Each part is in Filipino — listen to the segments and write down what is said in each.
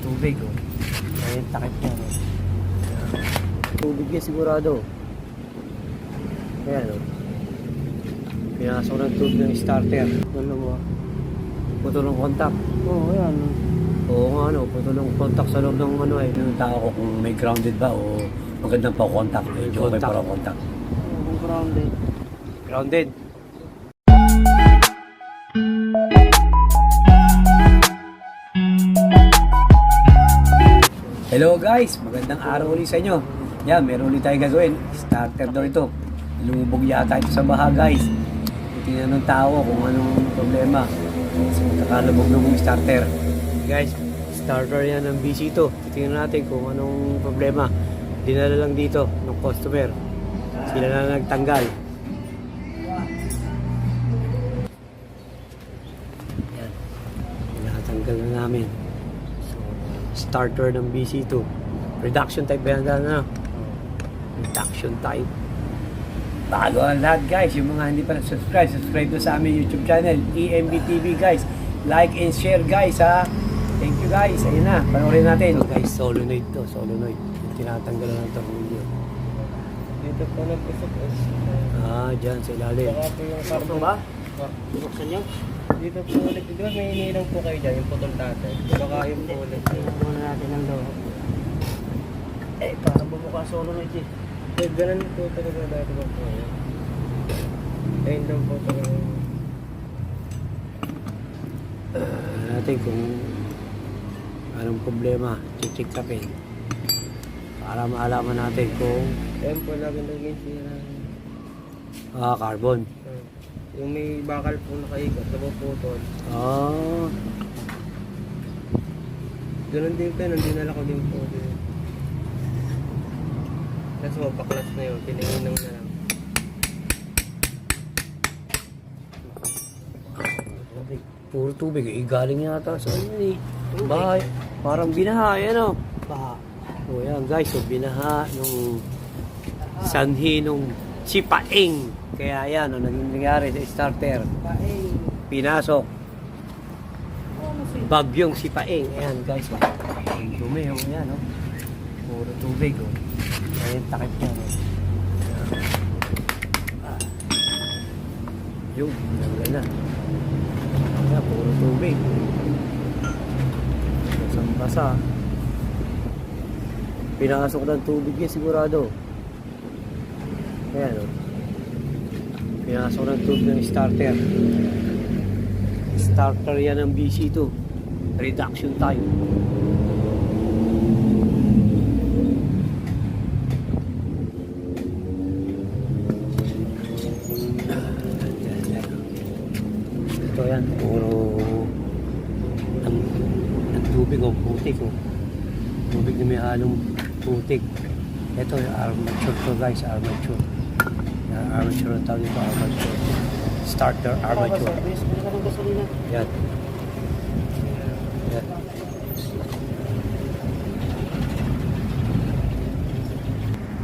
tubig, oh. Ayun, takip niya, oh. Tubig yan sigurado. Ayan, oh. Pinasok ng tubig ng starter. Ano mo? Putol ng contact. Oo, yan. Oo nga, ano, putol ng contact sa loob ng ano, eh. Yung tao ko kung may grounded ba o magandang pa contact. Medyo okay para contact. Oo, grounded. Grounded. Hello guys, magandang araw ulit sa inyo. Yan, meron ulit tayong gagawin. Starter daw ito. Lumubog yata ito sa baha guys. Tingnan ng tao kung anong problema. So, kakalubog ng starter. Guys, starter yan ng BC ito. Tingnan natin kung anong problema. Dinala lang dito ng customer. Sila na nagtanggal. Yan. Pinatanggal na namin. Starter ng BC2. Reduction type ba yan? Ano? Reduction type. Bago ang lahat guys, yung mga hindi pa subscribe na sa aming YouTube channel, EMB TV guys. Like and share guys ha. Thank you guys. Ayun na, panoorin natin. So guys, solenoid to, solenoid. Tinatanggal na ng tornilyo. Dito po nagpusok. Dyan sa ilalim. Baka po yung carbon ba? Buksan niyo? Dito po ulit. Di ba may inilang po kayo dyan, yung putol tatay. Baka yung po ulit. Muna natin ang loob. Parang bumuka solenoid eh. Eh, ganun po talaga dati ba po yun? Ayun daw po talaga. Natin kung anong problema, check natin para maalaman natin kung Ayun po lagi naging sira. carbon. Yung may bakal po nakaikat, napuputol. Ganun din po, nandinala ko din po. Kasi mapaklas na yun, pinahinang na lang. Puro tubig, galing yata sa ano eh. Bahay, parang binaha, yan o. Baha. O yan guys, so binaha nung sanhi nung sipaing. Kaya yan, naging nangyari sa starter. Pinasok. Bagyong sipaing. Ayan guys, o. Ang dumi, o yan o. Puro tubig o. Ayan, takip niya o. Yung, tanggal na. Ayan, puro tubig. Basang-basa. Pinasok ng tubig yan sigurado. Ayan o. Pinasok ng tubig ng starter. Starter yan ng BC2. Reduction time. Ito yan. Puro ang tubig o putik o. Tubig na may halong putik. Ito yung armature to guys. Armature. Armature ang tawag ito. Armature. Starter armature. Yan. Yan.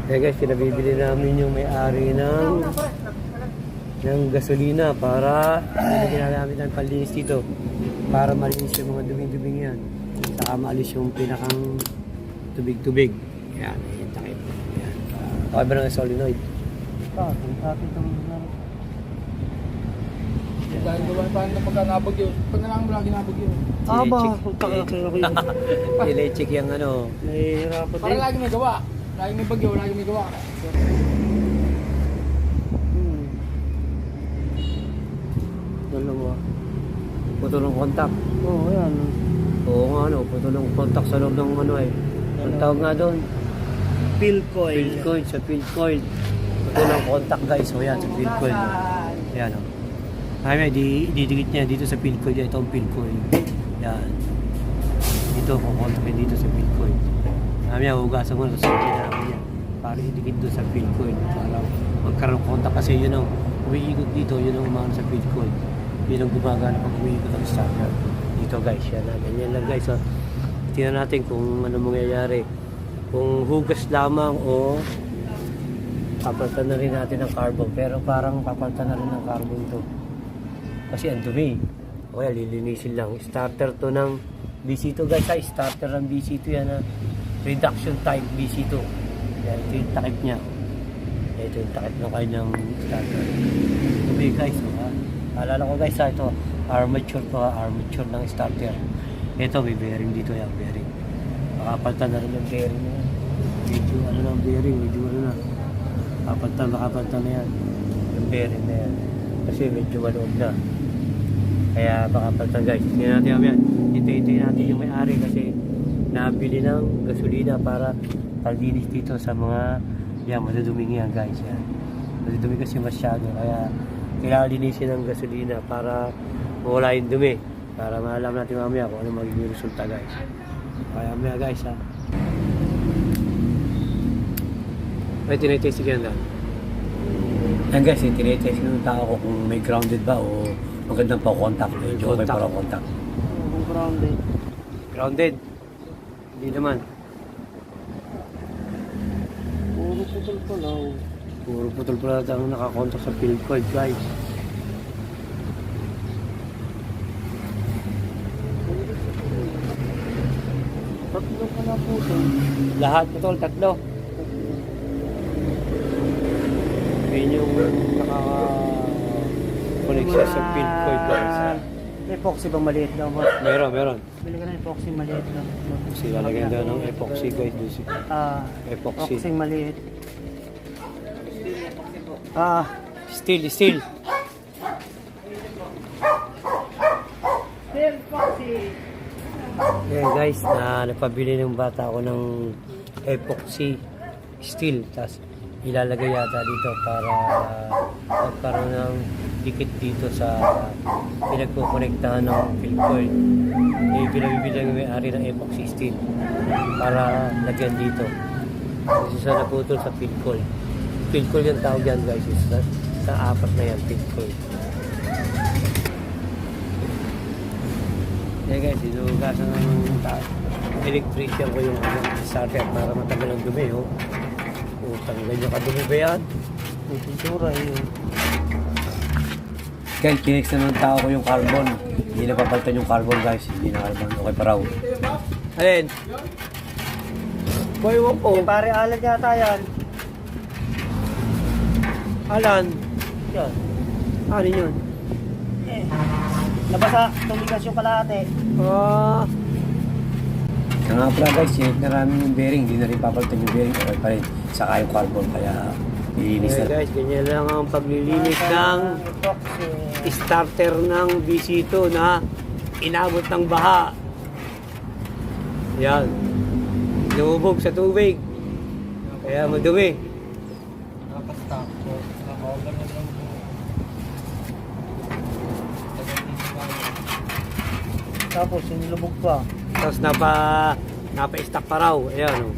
Kaya guys, pinabibili namin yung may-ari ng gasolina para ginamit ng panlinis dito para malinis yung mga duming-duming yan. Saka maalis yung pinakang tubig-tubig. Yan. Yan. Takip. Yan. Okay ba ng solenoid? Dahil gawa paano na pagka nabagyo, pag nalang lagi nabagyo. Ile-check yung ano. Nahihirapan din. Para lagi may gawa. Lagi may bagyo, lagi may gawa. Ano mo? Putol ng contact. Oo, yan. Oo nga ano, putol ng contact sa loob ng ano eh. Ang tawag nga doon? Fill coil. Field coil, sa field coil. Putol ng contact guys. O yan, sa field coil. Ayan o. Ay, didikit niya dito sa field coil. Ito ang field coil. Yan. Dito, kukontakin dito sa field coil. Namin yan, hugasan mo na sa namin yan. Para idikit doon sa field coil. Para magkaroon contact kasi yun ang umiikot dito, yun ang umano sa field coil. Yun ang gumagana pag umiikot ang starter. Dito guys, yan na. Ganyan lang guys. So, tingnan natin kung ano mangyayari. Kung hugas lamang o papalitan na rin natin ng carbon. Pero parang papalitan na rin ng carbon to. Kasi ang dumi. O kaya lilinisin lang. Starter to ng BC2 guys, ay starter ng BC2 yan ha. Reduction type BC2. Yan, ito yung takip niya. Ito yung takip ng kanyang starter. Okay guys, ha. Alala ko guys ha, ito armature to ha, armature ng starter. Ito may bearing dito yan, bearing. Makapaltan na rin yung bearing na yan. Medyo ano na ang bearing, medyo ano na. Makapaltan na yan. Yung bearing na yan. Kasi medyo maloob na. Kaya makapaltan guys. Tingnan natin yan. Hintay-hintay natin yung may-ari kasi nabili ng gasolina para palinis dito sa mga yan, maduduming yan guys. Yan. Madudumi kasi masyado. Kaya kailangan linisin ng gasolina para mawala yung dumi. Para maalam natin mamaya kung ano magiging resulta guys. Kaya mamaya guys ha. May tinitesting yan dahil. Yan guys, tinitesting ng tao ko kung may grounded ba o magandang pa contact. Medyo okay para contact. Kung grounded. Grounded? Hindi naman. Puro putol pa lang. Puro putol pala ang nakakontak sa field coil guys. Tatlo pa na putol. Lahat putol, tatlo. Yun yung naka-connect siya sa field coil guys. Epoxy bang maliit daw mo? Meron. Bili ka ng epoxy maliit daw. Kasi lalagyan daw ng epoxy guys. Epoxy. Epoxy maliit. Steel. Steel epoxy. Yan guys, napabili ng bata ako ng epoxy steel. Tapos ilalagay yata dito para magkaroon ng dikit dito sa pinagkukonektahan ng field coil. Pinabibili ng may-ari ng epoxy steel para lagyan dito. Kasi sa naputol sa field coil. Field coil yung tawag yan guys. Sa apat na yan, field coil. Yan guys, inugasan ng electrician ko yung starter para matagal ang dumi. Tanggal nyo kadumi ba yan? May pintura yun. Guys, kinex na ng tao ko yung carbon. Hindi na papalitan yung carbon guys. Hindi na carbon. Okay pa raw. Alin? Boy, wag po. Pare alag yata yan. Alan? Yan. Ano yun? Nabasa, tumigas yung kalahati. Kaya nga pala guys, check na namin yung bearing. Hindi na rin papalitan yung bearing. Okay pa rin. Saka yung carbon. Kaya nilinis na. Guys, ganyan lang ang paglilinis ng Epoxy. starter ng BC2 na inabot ng baha. Yan. Lumubog sa tubig. Kaya madumi. Nakastop. Naka-over na lang. Tapos, sinilubog pa. Tapos napa-stack pa raw. Ayan.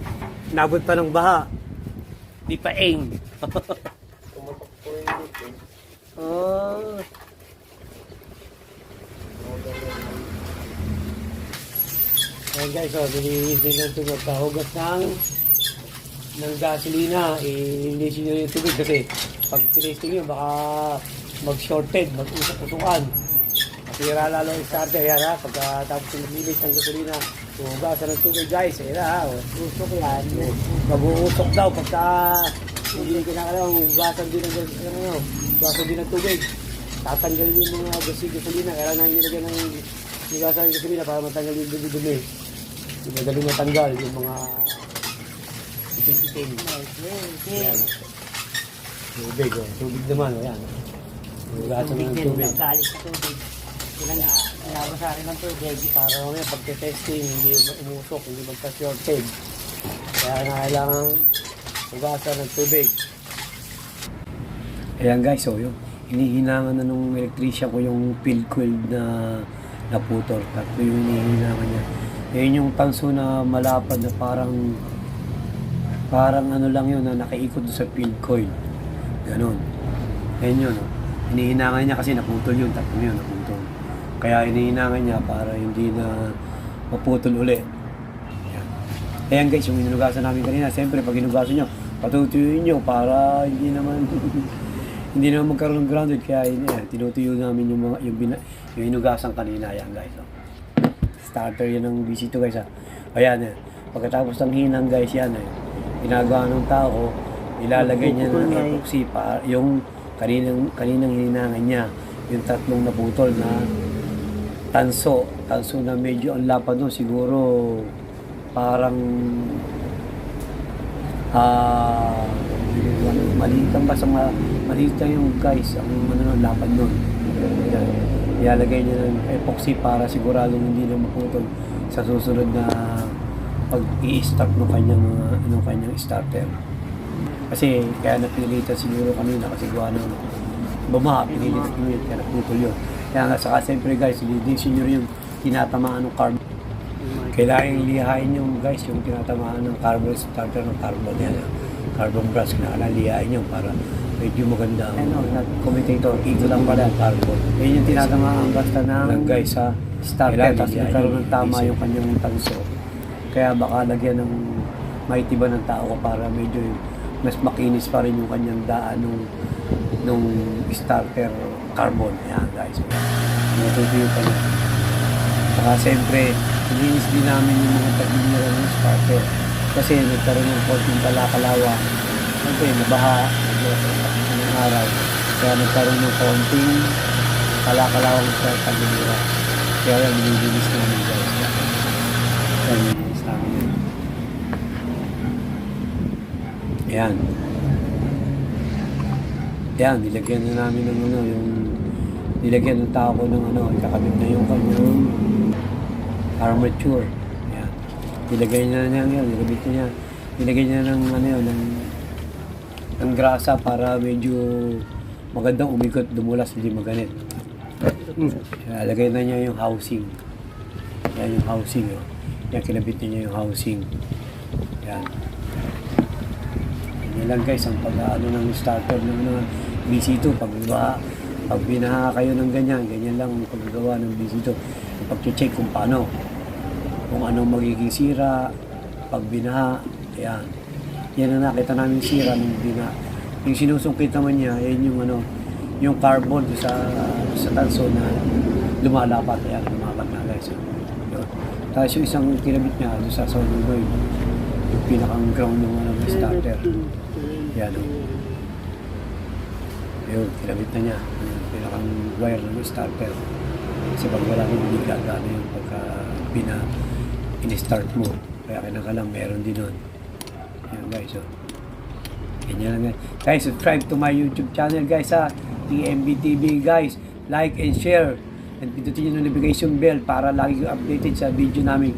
Nabot pa ng baha. Di pa aim. Tumutok po yung dito. Ayan guys, nilinis din ng tubig. Pahugas ng gasolina. Ilinisin nyo yung tubig kasi pag tinisting nyo, baka mag-shorted, mag-usok-usukan. Masira lalo yung starter. Yan ha, pagkatapos yung nilinis ng gasolina, hugasan ng tubig guys. Ayan ha, usok yan. Mag-uusok daw pagka hindi kinakalaw, hugasan din ng tubig. Tatanggalin yung mga gasolina. Kailangan nyo lagyan ng hugasan ng gasolina para matanggal yung dumi-dumi. Madaling matanggal yung mga itim-itim. Ayan. Tubig, tubig naman. Ayan. Hugasan ng tubig. Galit sa tubig. Nabasa rin ng tubig. Para mamaya pagka-testing, hindi umusok, hindi magka-shorted. Kaya kailangan hugasan ng tubig. Ayan guys, so yung hinihinangan na nung electrician ko yung field coil na naputol. Tatlo yung hinihinangan niya. Yun yung tanso na malapad na parang ano lang yun na nakaikot sa field coil. Ganon. Ayan yun. Hinihinangan niya kasi naputol yun. Tatlo yun naputol. Kaya hinihinangan niya para hindi na maputol uli. Ayan guys, yung inugasan namin kanina, siyempre pag inugasan nyo, patutuyuin nyo para hindi naman magkaroon ng grounded. Kaya tinutuyo namin yung inugasan kanina. Ayan guys. starter yan ng BC2 guys ha. Ayan eh. Pagkatapos ng hinang guys yan eh. Ginagawa ng tao, ilalagay niya ng epoxy para yung kaninang hininangan niya. Yung tatlong naputol na tanso na medyo ang lapad nun, siguro parang maliit lang basta maliit lang yung guys ang lapad nun. Yan. Ilalagay niya ng epoxy para siguradong hindi na maputol sa susunod na pag i-start ng kanyang starter. Kasi kaya napilitan siguro kanina kasi gawa ng bumaha, pinilitan yun, kaya naputol yun. Kaya nga saka siyempre guys, hindi senior yung tinatamaan ng carbon. Kailangan lihain yung guys, yung tinatamaan ng carbon starter ng carbon yan. Carbon brush, kailangan lihain yung para medyo maganda ang commutator. Ito lang pala ang carbon. Yan yung tinatamaan basta ng guys sa starter. Tapos nagkaroon ng tama yung kanyang tanso. Kaya baka lagyan ng maitiba ng tao para medyo mas makinis pa rin yung kanyang daan nung starter carbon. Ayan guys. Natutuyo pa niya. Saka siyempre, ininis din namin yung mga tagiliran ng starter. Kasi nagkaroon ng konting kalakalawa. Siyempre, nabaha. Ng araw. Kaya nagkaroon ng konting kalakalawa sa tagiliran. Kaya yan, nilinis namin guys. Kaya nilinis namin yun. Ayan. Yan, nilagyan na namin ng nilagyan ng tao ko ng kakabit na yung kanyang armature. Yan. Nilagay na niya yan, nilagay niya ng ng grasa para medyo magandang umikot, dumulas, hindi maganit. Nilagay na niya yung housing. Yan yung housing. Oh. Yan, kinabit niya yung housing. Yan. Yan lang guys, ang ng starter ng mga BC2, pag binaha kayo ng ganyan lang ang paggagawa ng BC2. Pag-check kung paano, kung anong magiging sira, pag binaha, yan. Yan ang nakita namin sira ng binaha. Yung sinusungkit naman niya, yan yung carbon sa tanso na lumalapat, yan, lumapat na guys. Yun. Tapos yung isang kinabit niya, doon sa solenoid, yung pinakang ground ng starter. Yan o. Yun, kinabit na niya. Yung pinakang wire ng starter. Kasi pag wala mo, hindi gagana yung pagka in-start mo. Kaya kinakalang meron din nun. Yan guys o. Ganyan lang guys. Guys, subscribe to my YouTube channel guys ha. TMB TV guys. Like and share. And pindutin yung notification bell para lagi yung updated sa video namin.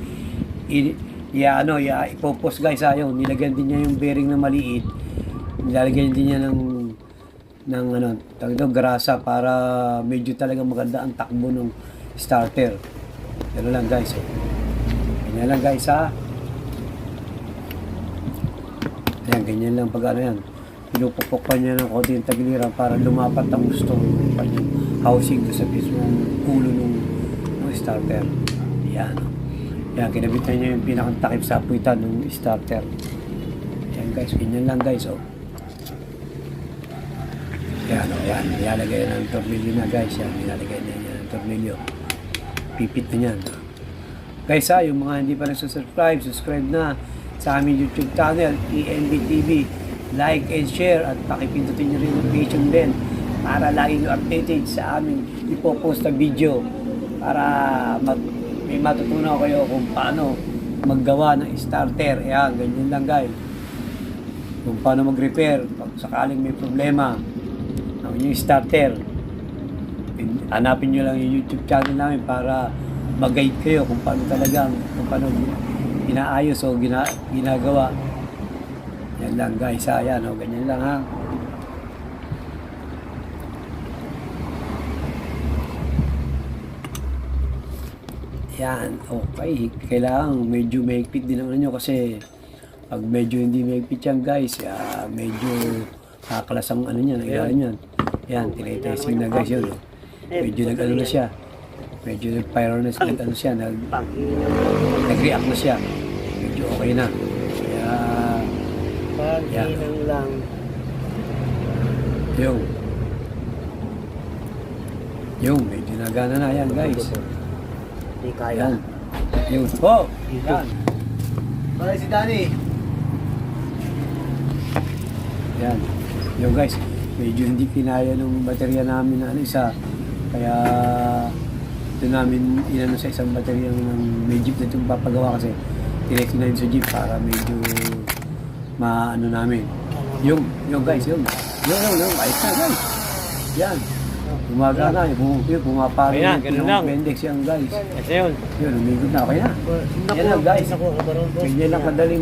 Ipopost guys ha. Yun, nilagyan din niya yung bearing na maliit. Nilalagyan din niya ng grasa para medyo talaga maganda ang takbo ng starter. Yan lang guys. Ganyan lang guys ha. Ayan, ganyan lang pag yan. Pinupukpok pa niya ng konti yung tagiliran para lumapat ang gusto ng kanyang housing sa mismong ulo ng starter. Yan. Yan, kinabit na niya yung pinakang takip sa apuitan ng starter. Yan guys, ganyan lang guys oh. Yan, nilalagay na ng tornilyo na guys. Yan, nilalagay na niya ng tornilyo. Pipit na yan. Guys ha, yung mga hindi pa subscribe na sa aming YouTube channel, TMB TV. Like and share at pakipindutin nyo rin yung notification bell para lagi nyo updated sa aming ipopost na video para may matutunan kayo kung paano maggawa ng starter. Ayan, ganyan lang guys. Kung paano mag-repair pag sakaling may problema yung starter, hanapin nyo lang yung YouTube channel namin para mag-guide kayo kung paano inaayos o ginagawa. Yan lang guys ha, yan o, ganyan lang ha. Yan, okay. Kailangan medyo mahigpit din naman nyo kasi pag medyo hindi mahigpit yan guys, medyo kaklas ang niyan, yan. Yan, tinitesting na guys yun. Medyo na siya. Medyo nag-pyroness, nag-react na siya. Medyo okay na. Kaya, yan. lang. Yung, medyo nagana na yan guys. Hindi kaya. Yan. Yun. Oh, Dito. yan. Bye si Danny. Yan. Yo guys, medyo hindi kinaya ng baterya namin na ano isa. Kaya ito namin inano sa isang baterya ng may jeep na itong papagawa kasi direct na yun sa jeep para medyo maano namin. Yung guys, yung. Ayos na guys. Yan. Gumagana, pumapalo Ayan, ganun lang. appendix yan guys. Ito yun. Yun, umikot na, okay na. Yan lang guys. Ganyan lang kadaling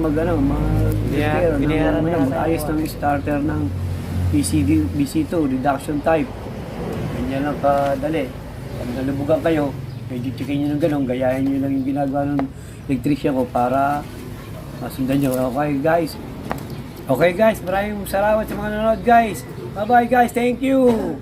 Binayaran na mag-ayos ng starter ng BC2, reduction type. Ganyan lang kadali. Pag nalubugan kayo, medyo checkin nyo ng gano'n, gayahin nyo lang yung ginagawa ng electrician ko para masundan nyo. Okay guys, maraming salamat sa mga nanonood guys. Bye bye guys, thank you!